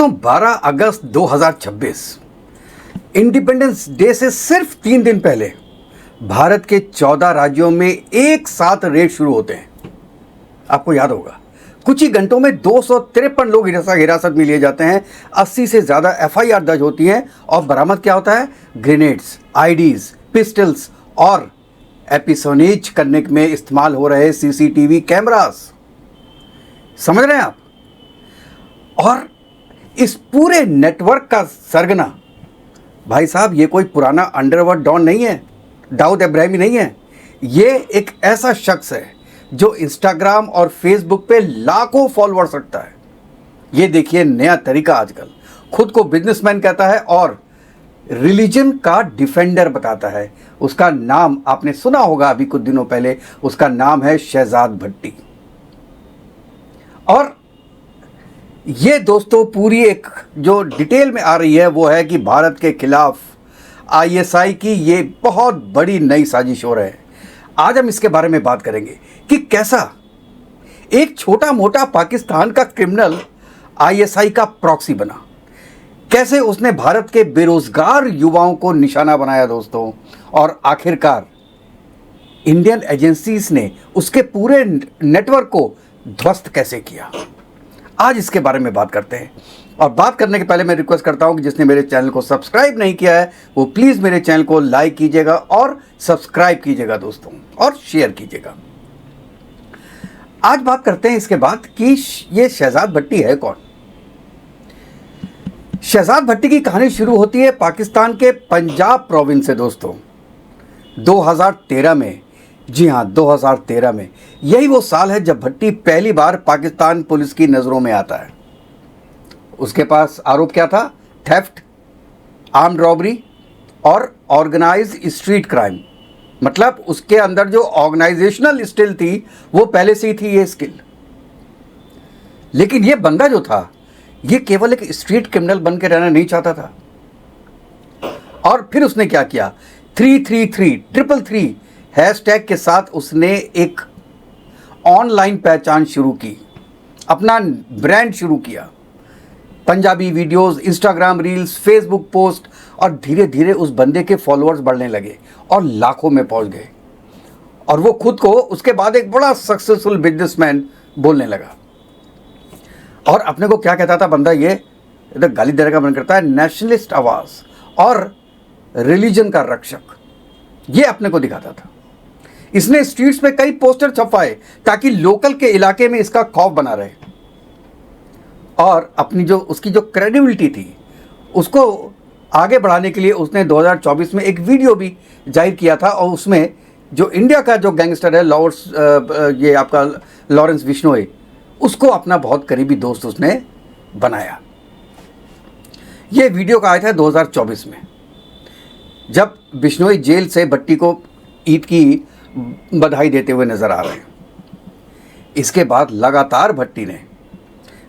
दोस्तों 12 अगस्त 2026 independence day से सिर्फ 3 दिन पहले भारत के 14 राज्यों में एक साथ रेड शुरू होते हैं। आपको याद होगा कुछ ही घंटों में 253 लोग हिरासत में लिए जाते हैं, 80 से ज़्यादा एफआईआर दर्ज होती हैं और बरामद क्या होता है? ग्रेनेड्स, आईडीज, पिस्टल्स और एपिसोनेज करने में इस्तेमाल हो रहे सीसीटीवी कैमरास। समझ रहे हैं आप? और इस पूरे नेटवर्क का सरगना, भाई साहब, ये कोई पुराना अंडरवर्ल्ड डॉन नहीं है, दाऊद इब्राहिमी नहीं है। ये एक ऐसा शख्स है जो इंस्टाग्राम और फेसबुक पे लाखों फॉलोअर्स रखता है। ये देखिए नया तरीका, आजकल खुद को बिजनेसमैन कहता है और रिलीजन का डिफेंडर बताता है। उसका नाम आपने सुना होगा अभी कुछ दिनों पहले, उसका नाम है शहजाद भट्टी। और ये दोस्तों पूरी एक जो डिटेल में आ रही है वो है कि भारत के खिलाफ आईएसआई की ये बहुत बड़ी नई साजिश हो रहा है। आज हम इसके बारे में बात करेंगे कि कैसा एक छोटा मोटा पाकिस्तान का क्रिमिनल आईएसआई का प्रॉक्सी बना, कैसे उसने भारत के बेरोजगार युवाओं को निशाना बनाया दोस्तों, और आखिरकार इंडियन एजेंसीज ने उसके पूरे नेटवर्क को ध्वस्त कैसे किया। आज इसके बारे में बात करते हैं। और बात करने के पहले मैं रिक्वेस्ट करता हूं कि जिसने मेरे चैनल को सब्सक्राइब नहीं किया है वो प्लीज़ मेरे चैनल को लाइक कीजिएगा और सब्सक्राइब कीजिएगा दोस्तों, और शेयर कीजिएगा। आज बात करते हैं इसके बाद कि ये शहजाद भट्टी है कौन। शहजाद भट्टी की कहानी शुरू होती है पाकिस्तान के पंजाब प्रोविंस से दोस्तों, 2013 में। जी हाँ, 2013 में। यही वो साल है जब भट्टी पहली बार पाकिस्तान पुलिस की नज़रों में आता है। उसके पास आरोप क्या था? थेफ्ट, आर्म्ड रॉबरी और ऑर्गेनाइज्ड स्ट्रीट क्राइम। मतलब उसके अंदर जो ऑर्गेनाइजेशनल स्किल थी वो पहले से ही थी ये स्किल। लेकिन ये बंदा जो था ये केवल एक स्ट्रीट क्रिमिनल बन के रहना नहीं चाहता था। और फिर उसने क्या किया? 333 हैशटैग के साथ उसने एक ऑनलाइन पहचान शुरू की, अपना ब्रांड शुरू किया। Punjabi videos, Instagram reels, Facebook post, और धीरे धीरे उस बंदे के फॉलोअर्स बढ़ने लगे और लाखों में पहुंच गए। और वो खुद को उसके बाद एक बड़ा सक्सेसफुल बिजनेसमैन बोलने लगा। और अपने को क्या कहता था बंदा? ये इधर गाली देने का मन करता है, नेशनलिस्ट आवाज और रिलीजन का रक्षक, ये अपने को दिखाता था। इसने स्ट्रीट्स पे कई पोस्टर छपवाए ताकि लोकल के इलाके में इसका खौफ बना रहे। और अपनी जो उसकी जो क्रेडिबिलिटी थी उसको आगे बढ़ाने के लिए उसने 2024 में एक वीडियो भी जाहिर किया था, और उसमें जो इंडिया का जो गैंगस्टर है ये आपका लॉरेंस बिश्नोई, उसको अपना बहुत करीबी दोस्त उसने बनाया। ये वीडियो का आया था 2024 में, जब बिश्नोई जेल से भट्टी को ईद की बधाई देते हुए नजर आ रहे हैं। इसके बाद लगातार भट्टी ने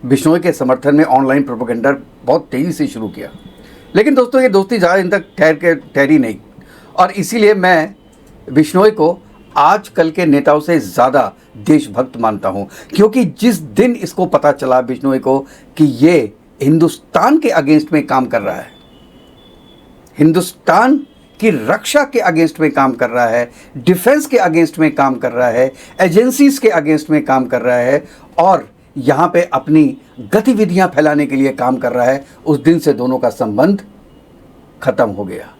बिश्नोई के समर्थन में ऑनलाइन प्रोपेगेंडा बहुत तेजी से शुरू किया। लेकिन दोस्तों ये दोस्ती ज़्यादा दिन तक ठहरी नहीं, और इसीलिए मैं बिश्नोई को आजकल के नेताओं से ज़्यादा देशभक्त मानता हूं, क्योंकि जिस दिन इसको पता चला बिश्नोई को कि ये हिंदुस्तान के अगेंस्ट में काम कर रहा है, हिंदुस्तान की रक्षा के अगेंस्ट में काम कर रहा है, डिफेंस के अगेंस्ट में काम कर रहा है, एजेंसीज के अगेंस्ट में काम कर रहा है, और यहाँ पे अपनी गतिविधियाँ फैलाने के लिए काम कर रहा है, उस दिन से दोनों का संबंध खत्म हो गया।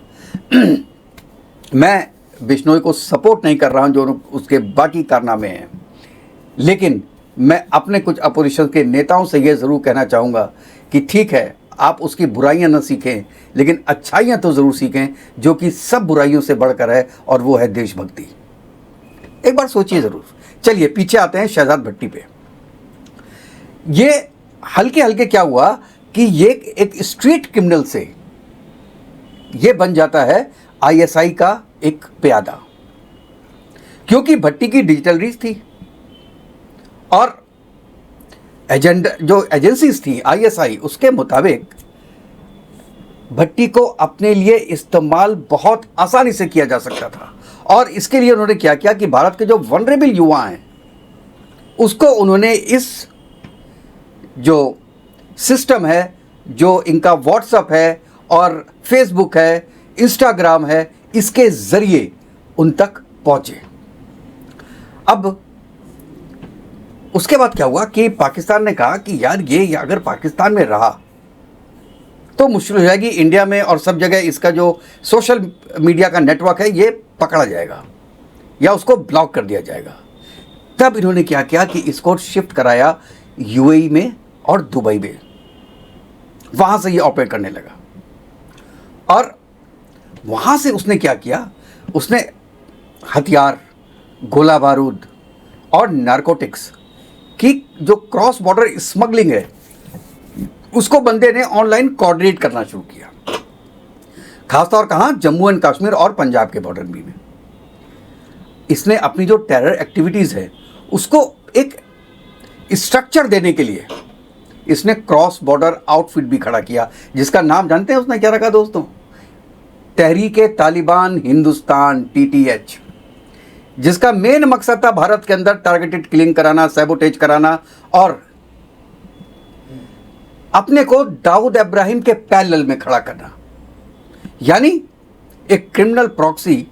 मैं बिश्नोई को सपोर्ट नहीं कर रहा हूँ जो उसके बाकी कारनामे हैं, लेकिन मैं अपने कुछ अपोजिशन के नेताओं से ये ज़रूर कहना चाहूँगा कि ठीक है, आप उसकी बुराइयां न सीखें, लेकिन अच्छाइयां तो ज़रूर सीखें जो कि सब बुराइयों से बढ़कर है, और वो है देशभक्ति। एक बार सोचिए ज़रूर। चलिए पीछे आते हैं शहजाद भट्टी पे। ये हल्के हल्के क्या हुआ कि ये एक स्ट्रीट क्रिमिनल से ये बन जाता है आईएसआई का एक प्यादा, क्योंकि भट्टी की डिजिटल रीच थी और एजेंडा जो एजेंसीज थी आईएसआई, उसके मुताबिक भट्टी को अपने लिए इस्तेमाल बहुत आसानी से किया जा सकता था। और इसके लिए उन्होंने क्या किया कि भारत के जो वनरेबल युवा हैं उसको उन्होंने इस जो सिस्टम है जो इनका व्हाट्सएप है और फेसबुक है, इंस्टाग्राम है, इसके ज़रिए उन तक पहुँचे। अब उसके बाद क्या हुआ कि पाकिस्तान ने कहा कि यार ये अगर पाकिस्तान में रहा तो मुश्किल हो जाएगी, इंडिया में और सब जगह इसका जो सोशल मीडिया का नेटवर्क है ये पकड़ा जाएगा या उसको ब्लॉक कर दिया जाएगा। तब इन्होंने क्या किया कि इसको शिफ्ट कराया यूएई में और दुबई में, वहाँ से ये ऑपरेट करने लगा। और वहाँ से उसने क्या किया, उसने हथियार, गोला बारूद और नारकोटिक्स की जो क्रॉस बॉर्डर स्मगलिंग है उसको बंदे ने ऑनलाइन कोऑर्डिनेट करना शुरू किया, खासतौर कहाँ, जम्मू एंड कश्मीर और पंजाब के बॉर्डर में। इसने अपनी जो टेरर एक्टिविटीज़ है उसको एक स्ट्रक्चर देने के लिए इसने क्रॉस बॉर्डर आउटफिट भी खड़ा किया, जिसका नाम जानते हैं उसने क्या रखा दोस्तों? तहरीक-ए-तालिबान हिंदुस्तान, TTH, जिसका मेन मकसद था भारत के अंदर टारगेटेड किलिंग कराना, सैबोटेज कराना और अपने को दाऊद इब्राहिम के पैरेलल में खड़ा करना। यानी एक क्रिमिनल प्रॉक्सी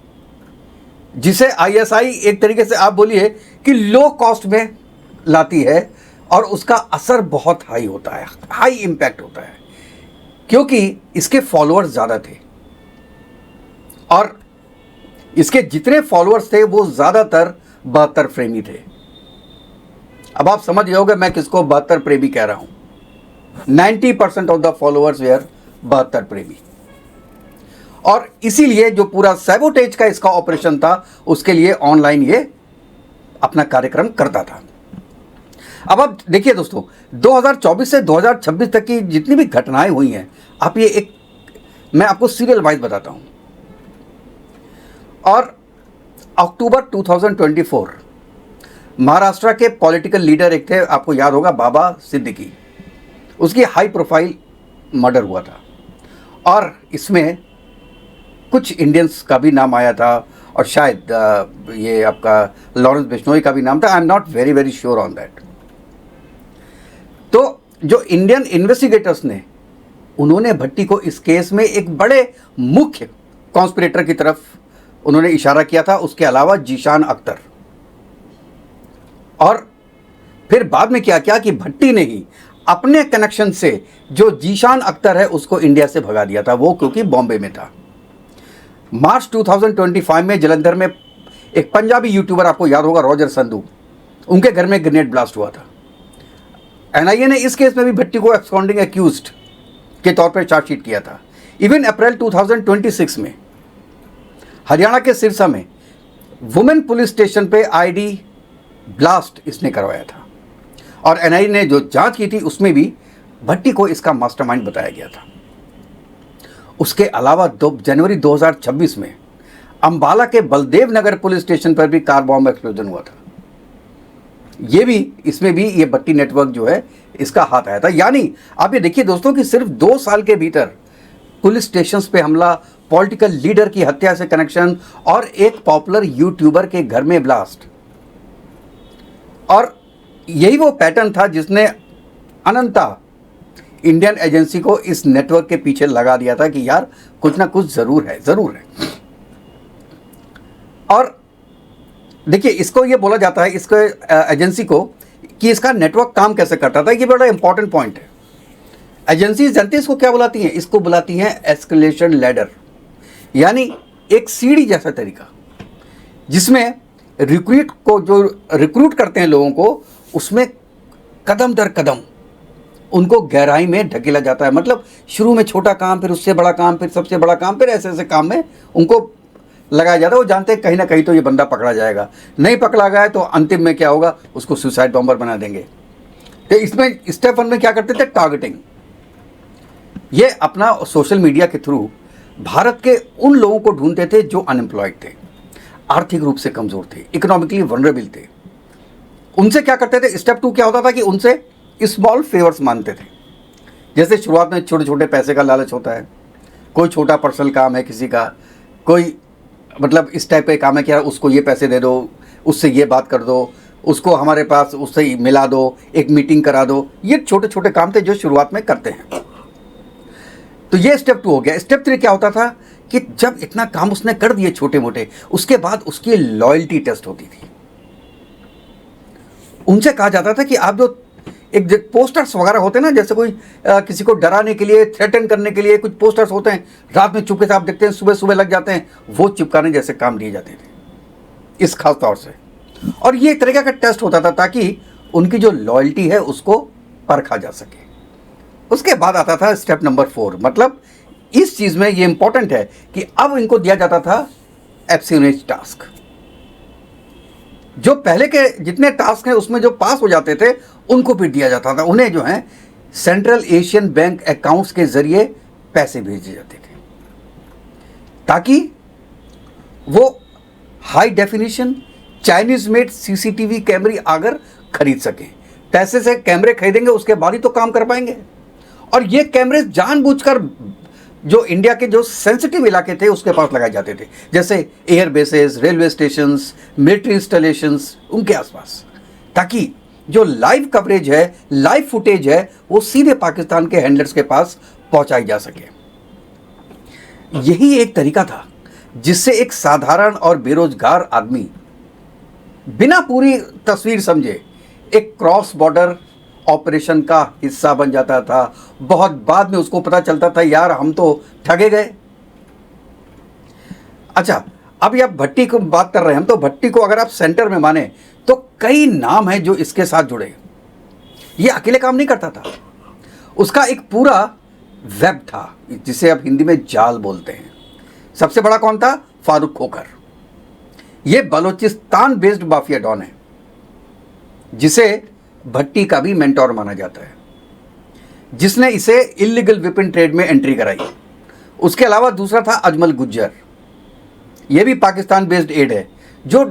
जिसे ISI एक तरीके से आप बोलिए कि लो कॉस्ट में लाती है और उसका असर बहुत हाई होता है, हाई इम्पैक्ट होता है, क्योंकि इसके फॉलोअर्स ज़्यादा थे और इसके जितने फॉलोअर्स थे वो ज़्यादातर 72 प्रेमी थे। अब आप समझ गए होंगे मैं किसको 72 प्रेमी कह रहा हूँ। 90% ऑफ द फॉलोअर्स वेयर 72 प्रेमी। और इसीलिए जो पूरा सैबोटेज का इसका ऑपरेशन था उसके लिए ऑनलाइन ये अपना कार्यक्रम करता था। अब आप देखिए दोस्तों, 2024 से 2026 तक की जितनी भी घटनाएं हुई हैं, आप ये एक मैं आपको सीरियल वाइज बताता हूं। और अक्टूबर 2024 महाराष्ट्र के पॉलिटिकल लीडर एक थे, आपको याद होगा, बाबा सिद्दीकी, उसकी हाई प्रोफाइल मर्डर हुआ था और इसमें कुछ इंडियंस का भी नाम आया था और शायद ये आपका लॉरेंस बिश्नोई का भी नाम था। I am not very sure on that. तो जो इंडियन इन्वेस्टिगेटर्स ने, उन्होंने भट्टी को इस केस में एक बड़े मुख्य कॉन्स्पिरेटर की तरफ उन्होंने इशारा किया था, उसके अलावा जीशान अख्तर। और फिर बाद में क्या किया कि भट्टी ने ही अपने कनेक्शन से जो जीशान अख्तर है उसको इंडिया से भगा दिया था, वो क्योंकि बॉम्बे में था। मार्च 2025 में जलंधर में एक पंजाबी यूट्यूबर, आपको याद होगा, रॉजर संधू, उनके घर में ग्रेनेड ब्लास्ट हुआ था। NIA ने इस केस में भी भट्टी को एब्सकॉन्डिंग एक्यूज्ड के तौर पर चार्जशीट किया था। इवन अप्रैल 2026 में हरियाणा के सिरसा में वुमेन पुलिस स्टेशन पे ID ब्लास्ट इसने करवाया था और NIA ने जो जांच की थी उसमें भी भट्टी को इसका मास्टरमाइंड बताया गया था। उसके अलावा जनवरी 2026 में अंबाला के बलदेव नगर पुलिस स्टेशन पर भी कार बॉम्ब एक्सप्लोजन हुआ था। ये भी, इसमें भी ये भट्टी नेटवर्क जो है इसका हाथ आया था। यानी आप ये देखिए दोस्तों कि सिर्फ 2 साल के भीतर पुलिस स्टेशंस पे हमला, पॉलिटिकल लीडर की हत्या से कनेक्शन और एक पॉपुलर यूट्यूबर के घर में ब्लास्ट। और यही वो पैटर्न था जिसने अनंता इंडियन एजेंसी को इस नेटवर्क के पीछे लगा दिया था कि यार कुछ ना कुछ ज़रूर है। और देखिए, इसको ये बोला जाता है, इसको एजेंसी को, कि इसका नेटवर्क काम कैसे करता था। ये बड़ा इंपॉर्टेंट पॉइंट है। एजेंसीज जानते हैं इसको क्या बुलाती हैं? इसको बुलाती हैं एस्केलेशन लैडर, यानी एक सीढ़ी जैसा तरीका जिसमें रिक्रूट करते हैं लोगों को, उसमें कदम दर कदम उनको गहराई में ढकेला जाता है। मतलब शुरू में छोटा काम, फिर उससे बड़ा काम, फिर सबसे बड़ा काम, फिर ऐसे ऐसे काम में उनको लगाया जाता है। वो जानते हैं कहीं ना कहीं तो ये बंदा पकड़ा जाएगा, नहीं पकड़ा गया तो अंतिम में क्या होगा, उसको सुसाइड बॉम्बर बना देंगे। तो इसमें स्टेप 1 में क्या करते थे? टारगेटिंग। ये अपना सोशल मीडिया के थ्रू भारत के उन लोगों को ढूंढते थे जो अनएम्प्लॉयड थे, आर्थिक रूप से कमज़ोर थे, इकोनॉमिकली वनरेबल थे। उनसे क्या करते थे? स्टेप 2 क्या होता था कि उनसे स्मॉल फेवर्स मांगते थे। जैसे शुरुआत में छोटे छोटे पैसे का लालच होता है, कोई छोटा पर्सनल काम है किसी का, कोई मतलब इस टाइप का काम है, क्या उसको ये पैसे दे दो, उससे ये बात कर दो, उसको हमारे पास उससे मिला दो, एक मीटिंग करा दो। ये छोटे छोटे काम थे जो शुरुआत में करते हैं। तो ये स्टेप 2 हो गया। स्टेप 3 क्या होता था कि जब इतना काम उसने कर दिए छोटे मोटे, उसके बाद उसकी लॉयल्टी टेस्ट होती थी। उनसे कहा जाता था कि आप जो एक पोस्टर्स वगैरह होते हैं ना, जैसे कोई किसी को डराने के लिए, थ्रेटन करने के लिए कुछ पोस्टर्स होते हैं, रात में चुपके से आप देखते हैं, सुबह सुबह लग जाते हैं, वो चिपकाने जैसे काम दिए जाते थे इस खास तौर से। और ये एक तरीके का टेस्ट होता था ताकि उनकी जो लॉयल्टी है उसको परखा जा सके। उसके बाद आता था स्टेप नंबर 4। मतलब इस चीज़ में ये इंपॉर्टेंट है कि अब इनको दिया जाता था एप्सियोनेज टास्क। जो पहले के जितने टास्क हैं उसमें जो पास हो जाते थे उनको भी दिया जाता था। उन्हें जो है सेंट्रल एशियन बैंक अकाउंट्स के जरिए पैसे भेजे जाते थे ताकि वो high definition Chinese made CCTV कैमरे अगर खरीद सकें। पैसे से कैमरे खरीदेंगे उसके बाद ही तो काम कर पाएंगे। और ये कैमरे जानबूझकर जो इंडिया के जो सेंसिटिव इलाके थे उसके पास लगाए जाते थे, जैसे air bases, railway stations, military installations, उनके आसपास, ताकि जो लाइव कवरेज है, लाइव फुटेज है, वो सीधे पाकिस्तान के हैंडलर्स के पास पहुंचाई जा सके। यही एक तरीका था जिससे एक साधारण और बेरोजगार आदमी बिना पूरी तस्वीर समझे एक क्रॉस बॉर्डर ऑपरेशन का हिस्सा बन जाता था। बहुत बाद में उसको पता चलता था यार हम तो ठगे गए। अच्छा, अभी आप भट्टी को बात कर रहे हैं हम, तो भट्टी को अगर आप सेंटर में माने तो कई नाम हैं जो इसके साथ जुड़े। ये अकेले काम नहीं करता था, उसका एक पूरा वेब था जिसे अब हिंदी में जाल बोलते हैं। सबसे बड़ा कौन था? फारूक खोखर। ये बलोचिस्तान बेस्ड माफिया डॉन है जिसे भट्टी का भी मेंटोर माना जाता है, जिसने इसे इलीगल वेपन ट्रेड में एंट्री कराई। उसके अलावा दूसरा था अजमल गुज्जर। यह भी पाकिस्तान बेस्ड एड है जो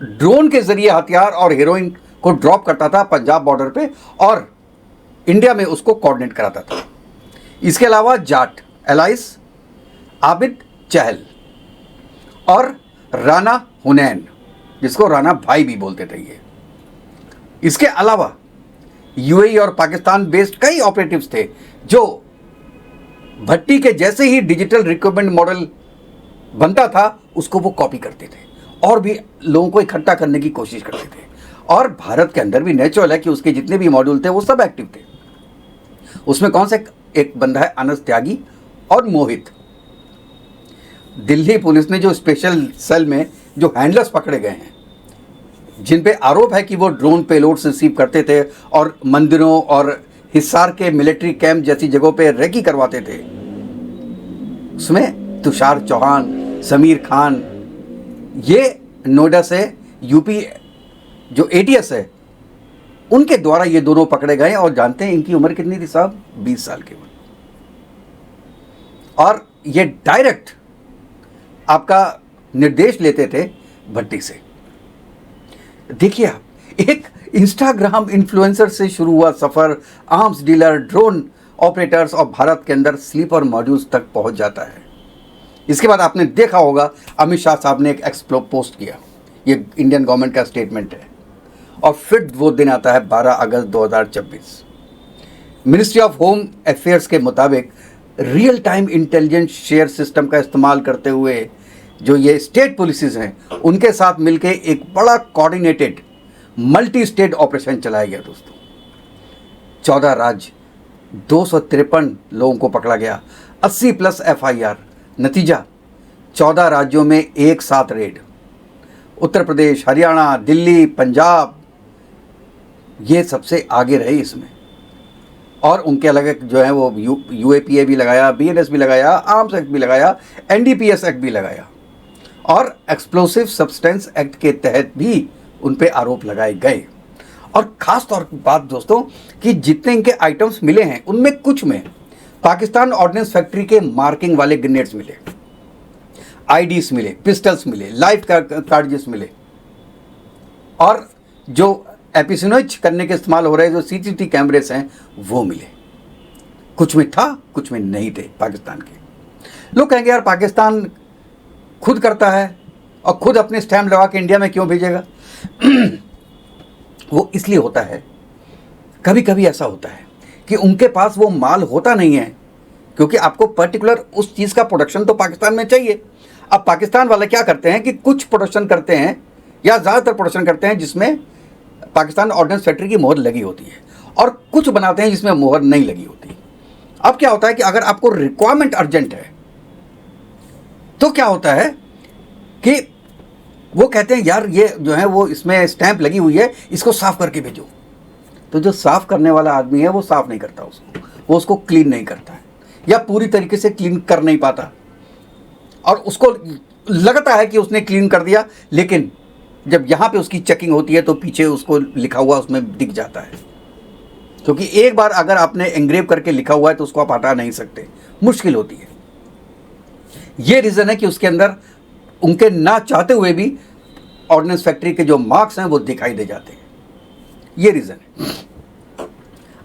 ड्रोन के जरिए हथियार और हेरोइन को ड्रॉप करता था पंजाब बॉर्डर पे और इंडिया में उसको कोऑर्डिनेट कराता था। इसके अलावा जाट एलाइस, आबिद चहल और राना हुनैन, जिसको राना भाई भी बोलते थे ये। इसके अलावा यूएई और पाकिस्तान बेस्ड कई ऑपरेटिव्स थे जो भट्टी के जैसे ही डिजिटल रिक्रूटमेंट मॉडल बनता था उसको वो कॉपी करते थे और भी लोगों को इकट्ठा करने की कोशिश करते थे। और भारत के अंदर भी नेचुरल है कि उसके जितने भी मॉड्यूल थे वो सब एक्टिव थे। उसमें कौन से एक बंदा है अनस त्यागी और मोहित। दिल्ली पुलिस ने जो स्पेशल सेल में जो हैंडलर्स पकड़े गए हैं जिन पे आरोप है कि वो ड्रोन पेलोड्स रिसीव करते थे और मंदिरों और हिसार के मिलिट्री कैंप जैसी जगहों पे रेकी करवाते थे, उसमें तुषार चौहान, समीर खान, ये नोएडा से यूपी जो एटीएस है उनके द्वारा ये दोनों पकड़े गए। और जानते हैं इनकी उम्र कितनी थी साहब? 20 साल की उम्र। और ये डायरेक्ट आपका निर्देश लेते थे भट्टी से। देखिए आप, एक इंस्टाग्राम इन्फ्लुएंसर से शुरू हुआ सफर आर्म्स डीलर, ड्रोन ऑपरेटर्स और भारत के अंदर स्लीपर मॉड्यूल्स तक पहुंच जाता है। इसके बाद आपने देखा होगा अमित शाह साहब ने एक एक्सप्लो पोस्ट किया, ये इंडियन गवर्नमेंट का स्टेटमेंट है। और फिर वो दिन आता है 12 अगस्त 2026। मिनिस्ट्री ऑफ होम अफेयर्स के मुताबिक real time intelligence share system का इस्तेमाल करते हुए जो ये स्टेट पुलिसेस हैं उनके साथ मिलकर एक बड़ा कोऑर्डिनेटेड मल्टी स्टेट ऑपरेशन चलाया गया दोस्तों। 14 राज्य, 253 लोगों को पकड़ा गया, 80+ FIR। नतीजा 14 राज्यों में एक साथ रेड। उत्तर प्रदेश, हरियाणा, दिल्ली, पंजाब ये सबसे आगे रहे इसमें। और उनके अलग जो है वो UAPA भी लगाया, BNS भी लगाया, आर्म्स एक्ट भी लगाया, NDPS एक्ट भी लगाया और एक्सप्लोसिव सब्सटेंस एक्ट के तहत भी उन पे आरोप लगाए गए। और ख़ास तौर की बात दोस्तों कि जितने इनके आइटम्स मिले हैं उनमें कुछ में पाकिस्तान ऑर्डिनेंस फैक्ट्री के मार्किंग वाले ग्रेनेड्स मिले, IDs मिले, पिस्टल्स मिले, लाइट कार्ट्रिजेस मिले और जो एपिसोनेज करने के इस्तेमाल हो रहे जो CCTV कैमरेस हैं वो मिले। कुछ में था, कुछ में नहीं थे पाकिस्तान के। लोग कहेंगे यार पाकिस्तान खुद करता है और खुद अपने स्टैम्प लगा के इंडिया में क्यों भेजेगा? वो इसलिए होता है, कभी कभी ऐसा होता है कि उनके पास वो माल होता नहीं है क्योंकि आपको पर्टिकुलर उस चीज़ का प्रोडक्शन तो पाकिस्तान में चाहिए। अब पाकिस्तान वाले क्या करते हैं कि कुछ प्रोडक्शन करते हैं या ज़्यादातर प्रोडक्शन करते हैं जिसमें पाकिस्तान ऑर्डिनेंस फैक्ट्री की मोहर लगी होती है, और कुछ बनाते हैं जिसमें मोहर नहीं लगी होती। अब क्या होता है कि अगर आपको रिक्वायरमेंट अर्जेंट है तो क्या होता है कि वो कहते हैं यार ये जो है वो इसमें स्टैंप लगी हुई है, इसको साफ़ करके भेजो। तो जो साफ़ करने वाला आदमी है वो साफ़ नहीं करता उसको, वो उसको क्लीन नहीं करता है या पूरी तरीके से क्लीन कर नहीं पाता, और उसको लगता है कि उसने क्लीन कर दिया, लेकिन जब यहाँ पे उसकी चेकिंग होती है तो पीछे उसको लिखा हुआ उसमें दिख जाता है। क्योंकि एक बार अगर आपने एंग्रेव करके लिखा हुआ है तो उसको आप हटा नहीं सकते, मुश्किल होती है। ये रीज़न है कि उसके अंदर उनके ना चाहते हुए भी ऑर्डिनेंस फैक्ट्री के जो मार्क्स हैं वो दिखाई दे जाते हैं, ये रीज़न है।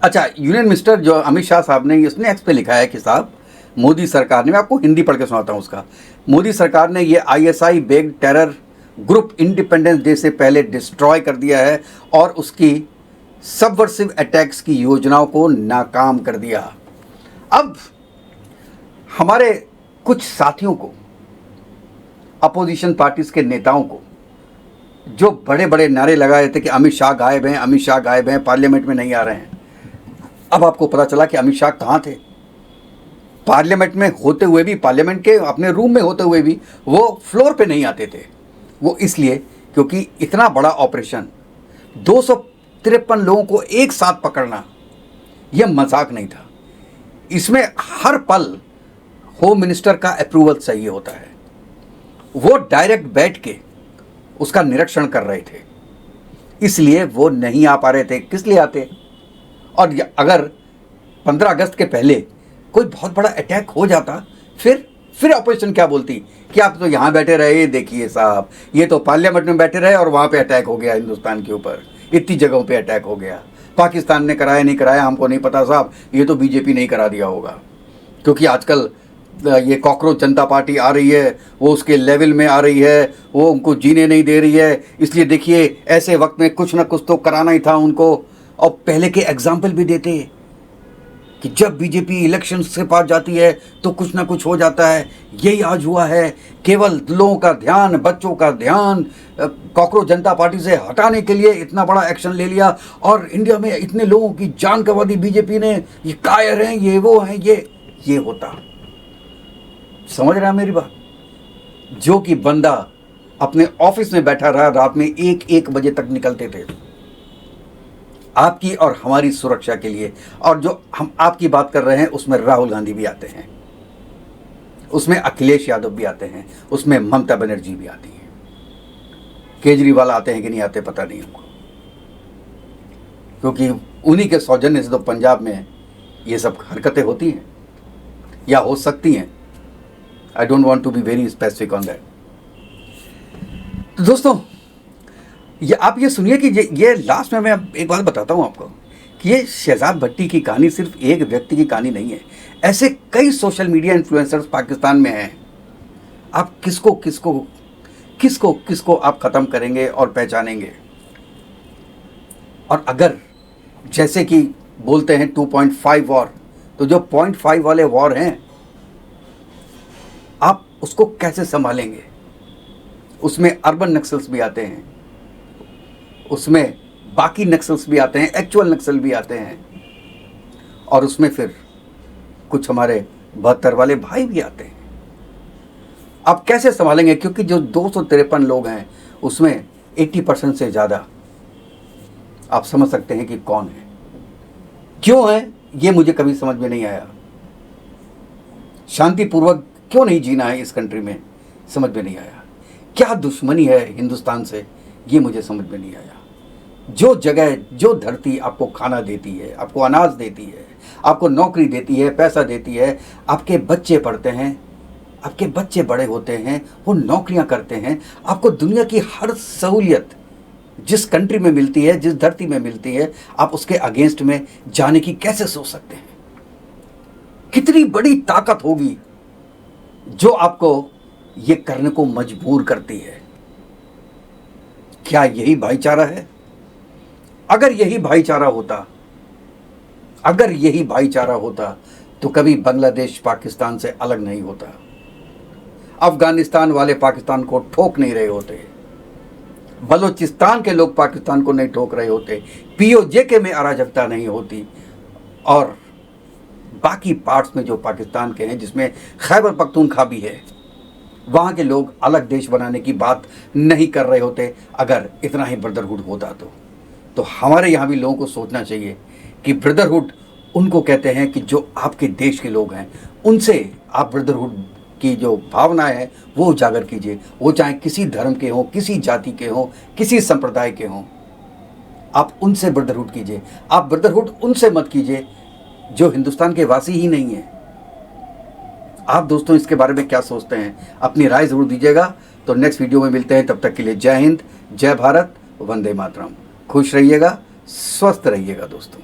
अच्छा, यूनियन मिनिस्टर जो अमित शाह साहब ने इसने एक्स पे लिखा है कि साहब मोदी सरकार ने, मैं आपको हिंदी पढ़ के सुनाता हूँ उसका, मोदी सरकार ने ये ISI based terror group independence day से पहले डिस्ट्रॉय कर दिया है और उसकी सबवर्सिव अटैक्स की योजनाओं को नाकाम कर दिया। अब हमारे कुछ साथियों को, अपोजिशन पार्टीज के नेताओं को, जो बड़े बड़े नारे लगा रहे थे कि अमित शाह गायब हैं, अमित शाह गायब हैं, पार्लियामेंट में नहीं आ रहे हैं, अब आपको पता चला कि अमित शाह कहाँ थे। पार्लियामेंट में होते हुए भी, पार्लियामेंट के अपने रूम में होते हुए भी वो फ्लोर पे नहीं आते थे। वो इसलिए क्योंकि इतना बड़ा ऑपरेशन, 253 लोगों को एक साथ पकड़ना, यह मजाक नहीं था। इसमें हर पल होम मिनिस्टर का अप्रूवल चाहिए होता है। वो डायरेक्ट बैठ के उसका निरीक्षण कर रहे थे, इसलिए वो नहीं आ पा रहे थे। किस लिए आते? और अगर 15 अगस्त के पहले कोई बहुत बड़ा अटैक हो जाता, फिर ऑपोजिशन क्या बोलती कि आप तो यहाँ बैठे रहे, देखिए साहब ये तो पार्लियामेंट में बैठे रहे और वहाँ पे अटैक हो गया, हिंदुस्तान के ऊपर इतनी जगहों पे अटैक हो गया। पाकिस्तान ने कराया नहीं कराया हमको नहीं पता साहब, ये तो बीजेपी नहीं करा दिया होगा। क्योंकि आजकल ये कॉकरोच जनता पार्टी आ रही है, वो उसके लेवल में आ रही है, वो उनको जीने नहीं दे रही है, इसलिए देखिए ऐसे वक्त में कुछ ना कुछ तो कराना ही था उनको। और पहले के एग्जाम्पल भी देते कि जब बीजेपी इलेक्शन से पास जाती है तो कुछ ना कुछ हो जाता है। यही आज हुआ है, केवल लोगों का ध्यान, बच्चों का ध्यान कॉकरोच जनता पार्टी से हटाने के लिए इतना बड़ा एक्शन ले लिया, और इंडिया में इतने लोगों की जान गंवा दी बीजेपी ने, ये कायर हैं, ये वो हैं, ये होता। समझ रहा है मेरी बात? जो कि बंदा अपने ऑफिस में बैठा रहा, रात में 1-1 बजे तक निकलते थे आपकी और हमारी सुरक्षा के लिए। और जो हम आपकी बात कर रहे हैं उसमें राहुल गांधी भी आते हैं, उसमें अखिलेश यादव भी आते हैं, उसमें ममता बनर्जी भी आती हैं, केजरीवाल आते हैं कि नहीं आते पता नहीं हमको, क्योंकि उन्हीं के सौजन्य से तो पंजाब में ये सब हरकतें होती हैं या हो सकती हैं। I don't want to be very specific on that. तो दोस्तों, ये आप ये सुनिए कि ये लास्ट में मैं एक बात बताता हूँ आपको कि ये शहजाद भट्टी की कहानी सिर्फ एक व्यक्ति की कहानी नहीं है। ऐसे कई सोशल मीडिया इन्फ्लुएंसर्स पाकिस्तान में हैं। आप किसको किसको किसको किसको आप ख़त्म करेंगे और पहचानेंगे? और अगर जैसे कि बोलते हैं 2.5 वॉर, तो जो 0.5 वाले वॉर हैं आप उसको कैसे संभालेंगे? उसमें अर्बन नक्सल्स भी आते हैं, उसमें बाकी नक्सल्स भी आते हैं, एक्चुअल नक्सल भी आते हैं, और उसमें फिर कुछ हमारे 72 वाले भाई भी आते हैं। आप कैसे संभालेंगे? क्योंकि जो 253 लोग हैं उसमें 80% से ज़्यादा आप समझ सकते हैं कि कौन है, क्यों है, ये मुझे कभी समझ में नहीं आया। शांतिपूर्वक क्यों नहीं जीना है इस कंट्री में, समझ में नहीं आया। क्या दुश्मनी है हिंदुस्तान से, ये मुझे समझ में नहीं आया। जो जगह, जो धरती आपको खाना देती है, आपको अनाज देती है, आपको नौकरी देती है, पैसा देती है, आपके बच्चे पढ़ते हैं, आपके बच्चे बड़े होते हैं, वो नौकरियां करते हैं, आपको दुनिया की हर सहूलियत जिस कंट्री में मिलती है, जिस धरती में मिलती है, आप उसके अगेंस्ट में जाने की कैसे सोच सकते हैं? कितनी बड़ी ताकत होगी जो आपको ये करने को मजबूर करती है? क्या यही भाईचारा है? अगर यही भाईचारा होता, तो कभी बांग्लादेश पाकिस्तान से अलग नहीं होता, अफगानिस्तान वाले पाकिस्तान को ठोक नहीं रहे होते, बलूचिस्तान के लोग पाकिस्तान को नहीं ठोक रहे होते, पीओजे में अराजकता नहीं होती, और बाकी पार्ट्स में जो पाकिस्तान के हैं जिसमें खैबर पख्तूनख्वा भी है, वहाँ के लोग अलग देश बनाने की बात नहीं कर रहे होते अगर इतना ही ब्रदरहुड होता तो हमारे यहाँ भी लोगों को सोचना चाहिए कि ब्रदरहुड उनको कहते हैं कि जो आपके देश के लोग हैं उनसे आप ब्रदरहुड की जो भावना है वो उजागर कीजिए, वो चाहे किसी धर्म के हों, किसी जाति के हों, किसी संप्रदाय के हों, आप उनसे ब्रदरहुड कीजिए। आप ब्रदरहुड उनसे मत कीजिए जो हिंदुस्तान के वासी ही नहीं है। आप दोस्तों इसके बारे में क्या सोचते हैं, अपनी राय ज़रूर दीजिएगा। तो नेक्स्ट वीडियो में मिलते हैं, तब तक के लिए जय हिंद, जय भारत, वंदे मातरम। खुश रहिएगा, स्वस्थ रहिएगा दोस्तों।